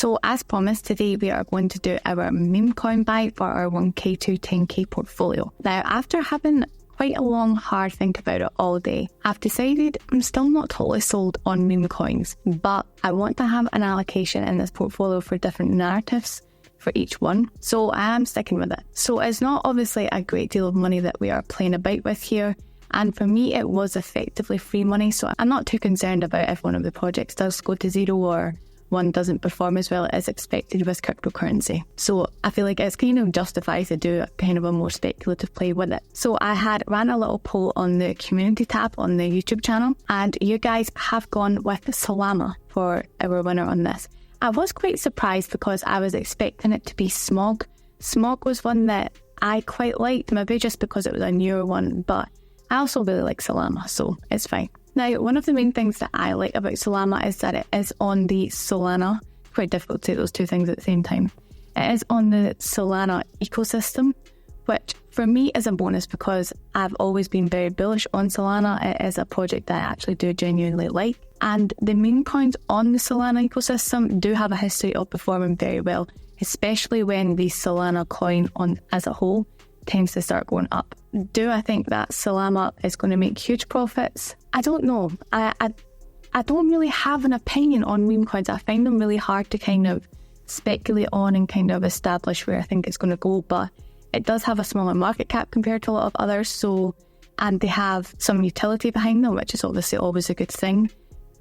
So as promised, today we are going to do our meme coin buy for our 1k to 10k portfolio. Now, after having quite a long, hard think about it all day, I've decided I'm still not totally sold on meme coins, but I want to have an allocation in this portfolio for different narratives for each one. So I am sticking with it. So it's not obviously a great deal of money that we are playing about with here. And for me, it was effectively free money. So I'm not too concerned about if one of the projects does go to zero or one doesn't perform as well as expected with cryptocurrency. So I feel like it's kind of justified to do kind of a more speculative play with it. So I had ran a little poll on the community tab on the YouTube channel, and you guys have gone with Salama for our winner on this. I was quite surprised because I was expecting it to be Smog. Smog was one that I quite liked, maybe just because it was a newer one, but I also really like Salama, so it's fine. Now, one of the main things that I like about Salama is that it is on the Solana. Quite difficult to say those two things at the same time. It is on the Solana ecosystem, which for me is a bonus because I've always been very bullish on Solana. It is a project that I actually do genuinely like. And the meme coins on the Solana ecosystem do have a history of performing very well, especially when the Solana coin as a whole tends to start going up. Do I think that Salama is going to make huge profits? I don't know. I don't really have an opinion on meme coins. I find them really hard to kind of speculate on and kind of establish where I think it's going to go, but it does have a smaller market cap compared to a lot of others, and they have some utility behind them, which is obviously always a good thing.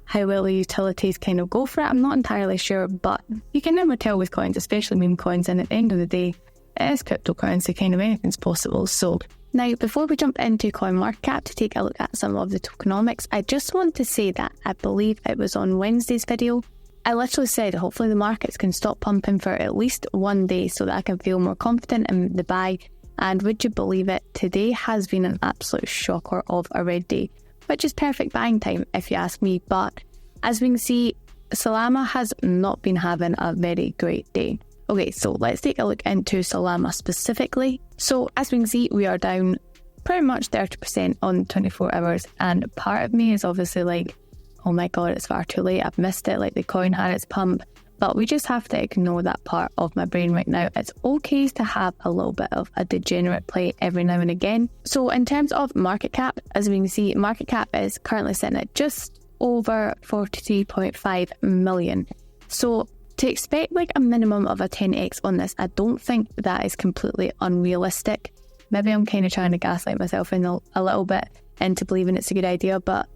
How well the utilities kind of go for it, I'm not entirely sure, but you can never tell with coins, especially meme coins, and at the end of the day, it is cryptocurrency, kind of anything's possible. So now, before we jump into CoinMarketCap to take a look at some of the tokenomics, I just want to say that I believe it was on Wednesday's video, I literally said hopefully the markets can stop pumping for at least one day so that I can feel more confident in the buy. And would you believe it, today has been an absolute shocker of a red day, which is perfect buying time if you ask me. But as we can see, Salama has not been having a very great day. Okay, so let's take a look into Salama specifically. So as we can see, we are down pretty much 30% on 24 hours. And part of me is obviously like, oh my God, it's far too late. I've missed it. Like the coin had its pump. But we just have to ignore that part of my brain right now. It's okay to have a little bit of a degenerate play every now and again. So in terms of market cap, as we can see, market cap is currently sitting at just over 43.5 million. So to expect like a minimum of a 10x on this, I don't think that is completely unrealistic. Maybe I'm kind of trying to gaslight myself in a little bit into believing it's a good idea, but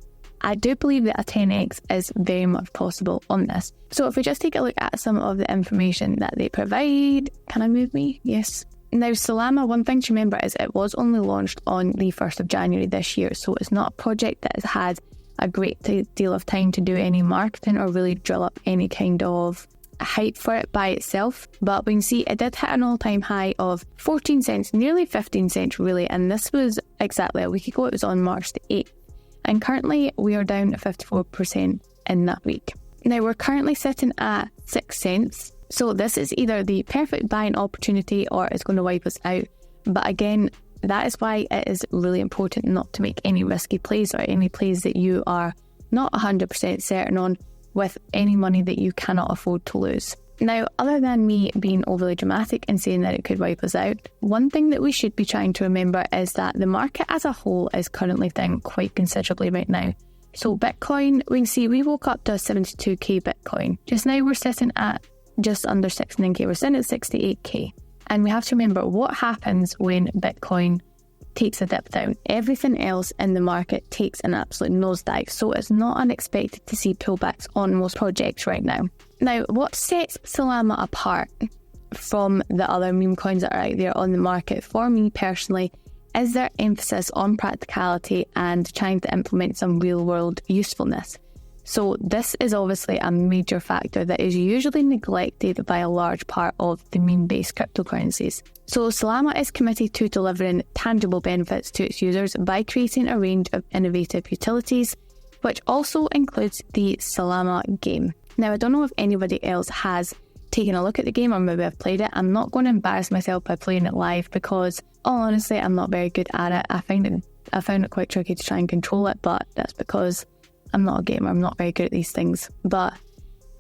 I do believe that a 10x is very much possible on this. So if we just take a look at some of the information that they provide, can I move me? Yes. Now Salama, one thing to remember is it was only launched on the 1st of January this year, so it's not a project that has had a great deal of time to do any marketing or really drill up any kind of hype for it by itself. But we can see it did hit an all-time high of 14 cents, nearly 15 cents really, and this was exactly a week ago. It was on March the 8th, and currently we are down 54% in that week. Now we're currently sitting at 6 cents, so this is either the perfect buying opportunity or it's going to wipe us out. But again, that is why it is really important not to make any risky plays or any plays that you are not 100% certain on with any money that you cannot afford to lose. Now, other than me being overly dramatic and saying that it could wipe us out, one thing that we should be trying to remember is that the market as a whole is currently down quite considerably right now. So Bitcoin, we can see we woke up to 72k Bitcoin. Just now we're sitting at just under 69k, we're sitting at 68k. And we have to remember what happens when Bitcoin takes a dip down. Everything else in the market takes an absolute nosedive, so it's not unexpected to see pullbacks on most projects right now. Now, what sets Salama apart from the other meme coins that are out there on the market for me personally is their emphasis on practicality and trying to implement some real world usefulness. So this is obviously a major factor that is usually neglected by a large part of the meme-based cryptocurrencies. So Salama is committed to delivering tangible benefits to its users by creating a range of innovative utilities, which also includes the Salama game. Now, I don't know if anybody else has taken a look at the game or maybe I've played it. I'm not going to embarrass myself by playing it live because, honestly, I'm not very good at it. I found it quite tricky to try and control it, but that's because I'm not a gamer, I'm not very good at these things. But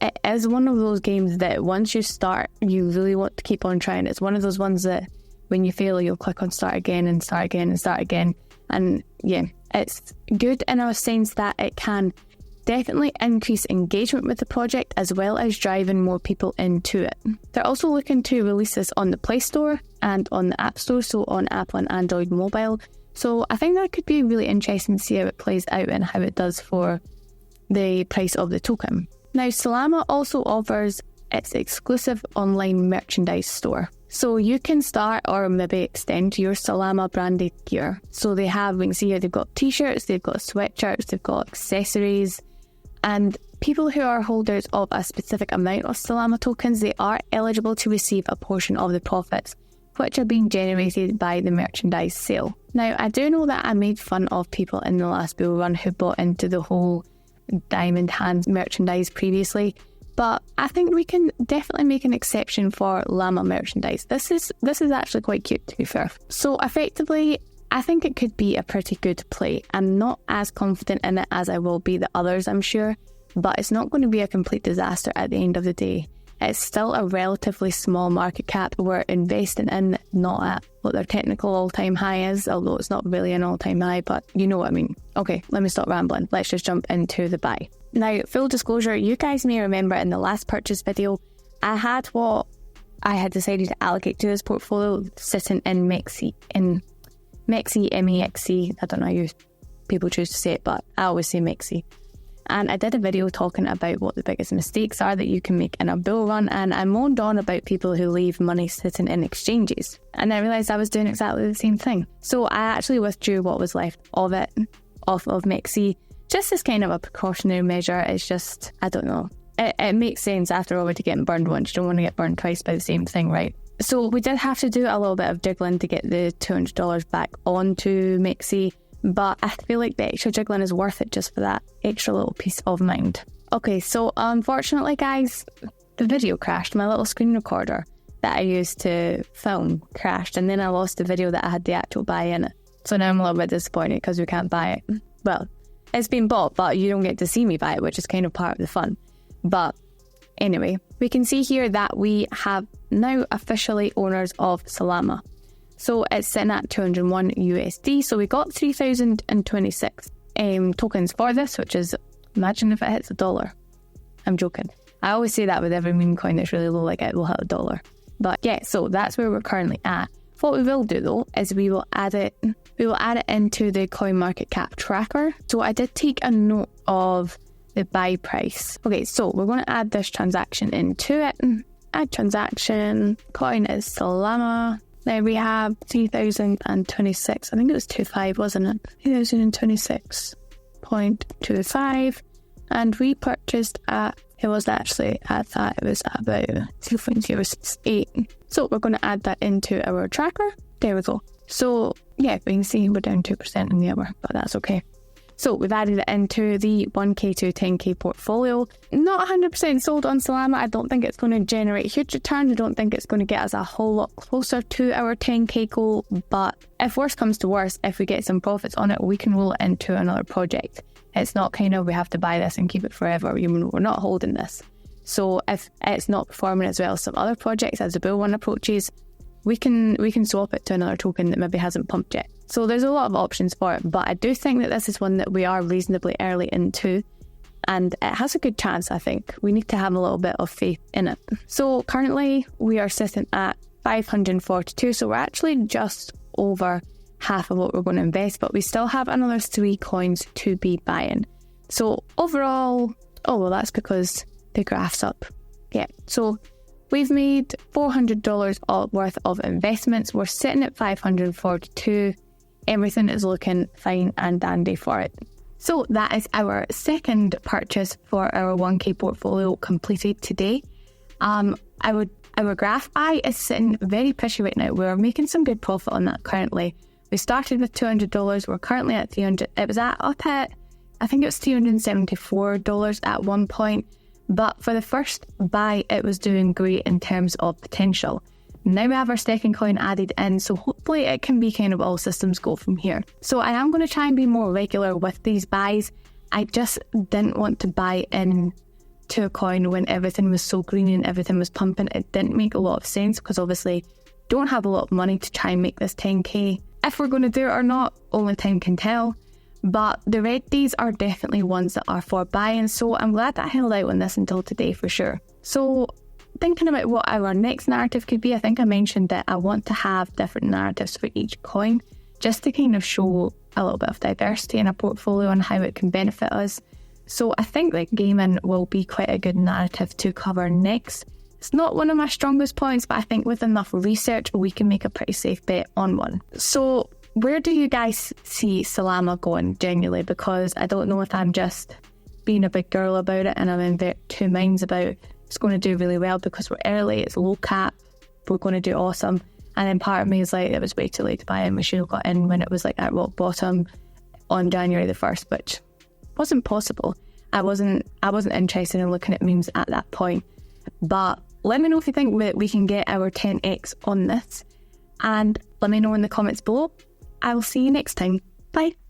it is one of those games that once you start, you really want to keep on trying. It's one of those ones that when you fail, you'll click on start again and start again and start again. And yeah, it's good in a sense that it can definitely increase engagement with the project as well as driving more people into it. They're also looking to release this on the Play Store and on the App Store, so on Apple and Android mobile. So I think that could be really interesting to see how it plays out and how it does for the price of the token. Now, Salama also offers its exclusive online merchandise store. So you can start or maybe extend your Salama branded gear. So they have, we can see here, they've got t-shirts, they've got sweatshirts, they've got accessories, and people who are holders of a specific amount of Salama tokens, they are eligible to receive a portion of the profits, which are being generated by the merchandise sale. Now, I do know that I made fun of people in the last bull run who bought into the whole diamond hands merchandise previously, but I think we can definitely make an exception for llama merchandise. This is actually quite cute, to be fair. So effectively, I think it could be a pretty good play. I'm not as confident in it as I will be the others, I'm sure, but it's not going to be a complete disaster at the end of the day. It's still a relatively small market cap. We're investing in, not at what their technical all-time high is, although it's not really an all-time high, but you know what I mean. Okay, let me stop rambling. Let's just jump into the buy. Now, full disclosure, you guys may remember in the last purchase video, I had what I had decided to allocate to this portfolio sitting in MEXC, MEXC. I don't know how people choose to say it, but I always say MEXC. And I did a video talking about what the biggest mistakes are that you can make in a bull run, and I moaned on about people who leave money sitting in exchanges. And I realised I was doing exactly the same thing. So I actually withdrew what was left of it off of MEXC, just as kind of a precautionary measure. It's just, I don't know. It makes sense after already getting burned once. You don't want to get burned twice by the same thing, right? So we did have to do a little bit of jiggling to get the $200 back onto MEXC, but I feel like the extra jiggling is worth it just for that extra little peace of mind. Okay, so unfortunately, guys, the video crashed. My little screen recorder that I used to film crashed, and then I lost the video that I had the actual buy in it. So now I'm a little bit disappointed because we can't buy it. Well, it's been bought, but you don't get to see me buy it, which is kind of part of the fun. But anyway, we can see here that we have now officially owners of Salama. So it's sitting at 201 USD. So we got 3,026 tokens for this, which is, imagine if it hits $1. I'm joking. I always say that with every meme coin that's really low, like it will hit $1. But yeah, so that's where we're currently at. What we will do though is we will add it into the CoinMarketCap tracker. So I did take a note of the buy price. Okay, so we're going to add this transaction into it. Add transaction, coin is Salama. Now we have 3,026. I think it was 25, wasn't it? 3,026.25. And we purchased at, it was actually at that, it was at about 2.068. So we're going to add that into our tracker. There we go. So yeah, we can see we're down 2% in the hour, but that's okay. So we've added it into the 1k to 10k portfolio. Not 100% sold on Salama. I don't think it's going to generate huge returns. I don't think it's going to get us a whole lot closer to our 10k goal. But if worse comes to worse, if we get some profits on it, we can roll it into another project. It's not kind of we have to buy this and keep it forever. We're not holding this. So if it's not performing as well as some other projects as the bull run approaches, we can swap it to another token that maybe hasn't pumped yet. So there's a lot of options for it, but I do think that this is one that we are reasonably early into, and it has a good chance, I think. We need to have a little bit of faith in it. So currently we are sitting at 542, so we're actually just over half of what we're going to invest, but we still have another 3 coins to be buying. So overall, oh well, that's because the graph's up. Yeah, so we've made $400 worth of investments. We're sitting at 542. Everything is looking fine and dandy for it. So that is our second purchase for our 1k portfolio completed today. Our graph buy is sitting very pushy right now. We're making some good profit on that currently. We started with $200. We're currently at $300. It was up at, I think it was $374 at one point. But for the first buy, it was doing great in terms of potential. Now we have our second coin added in, so hopefully it can be kind of all systems go from here. So I am going to try and be more regular with these buys. I just didn't want to buy in to a coin when everything was so green and everything was pumping. It didn't make a lot of sense because obviously don't have a lot of money to try and make this 10k. If we're going to do it or not, only time can tell. But the red days are definitely ones that are for buying, so I'm glad that I held out on this until today for sure. So thinking about what our next narrative could be, I think I mentioned that I want to have different narratives for each coin just to kind of show a little bit of diversity in a portfolio and how it can benefit us. So I think that gaming will be quite a good narrative to cover next. It's not one of my strongest points, but I think with enough research we can make a pretty safe bet on one. So where do you guys see Salama going genuinely? Because I don't know if I'm just being a big girl about it and I'm in two minds about it's going to do really well because we're early, it's low cap, we're going to do awesome. And then part of me is like, it was way too late to buy in. We should have got in when it was like at rock bottom on January the 1st, which wasn't possible. I wasn't interested in looking at memes at that point. But let me know if you think that we can get our 10x on this. And let me know in the comments below. I will see you next time. Bye.